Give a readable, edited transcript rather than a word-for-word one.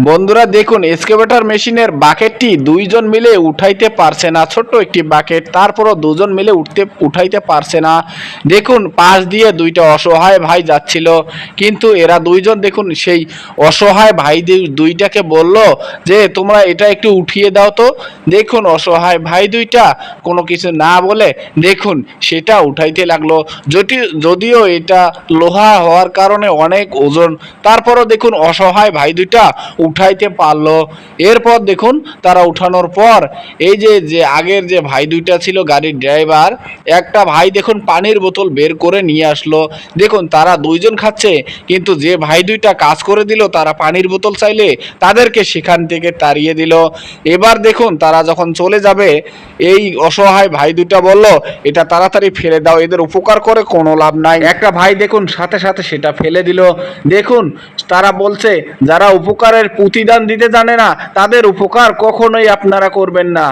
বন্ধুরা দেখুন, এক্সকাভেটর মেশিনের বাকেটটি দুইজন মিলে উঠাইতে পারছে না। ছোট্ট একটি বাকেট, তারপরও দুজন মিলে উঠাইতে পারছে না। দেখুন, পাশ দিয়ে দুইটা অসহায় ভাই যাচ্ছিল, কিন্তু এরা দুইজন দেখুন সেই অসহায় ভাই দুইটাকে বলল যে তোমরা এটা একটু উঠিয়ে দাও তো। দেখুন, অসহায় ভাই দুইটা কোনো কিছু না বলে দেখুন সেটা উঠাইতে লাগলো। যদিও এটা লোহা হওয়ার কারণে অনেক ওজন, তারপরও দেখুন অসহায় ভাই দুইটা উঠাইতে পারলো। এরপর দেখুন তারা উঠানোর পর এই যে যে আগের যে ভাই দুইটা ছিল গাড়ির ড্রাইভার, একটা ভাই দেখুন পানির বোতল বের করে নিয়ে আসলো। দেখুন তারা দুইজন খাচ্ছে, কিন্তু যে ভাই দুইটা কাজ করে দিল তারা পানির বোতল চাইলে তাদেরকে সেখান থেকে তাড়িয়ে দিল। এবার দেখুন তারা যখন চলে যাবে, এই অসহায় ভাই দুইটা বলল এটা তাড়াতাড়ি ফেলে দাও, এদের উপকার করে কোনো লাভ নাই। একটা ভাই দেখুন সাথে সাথে সেটা ফেলে দিল। দেখুন তারা বলছে যারা উপকারের প্রতিদান দিতে জানে না তাদের উপকার কখনোই আপনারা করবেন না।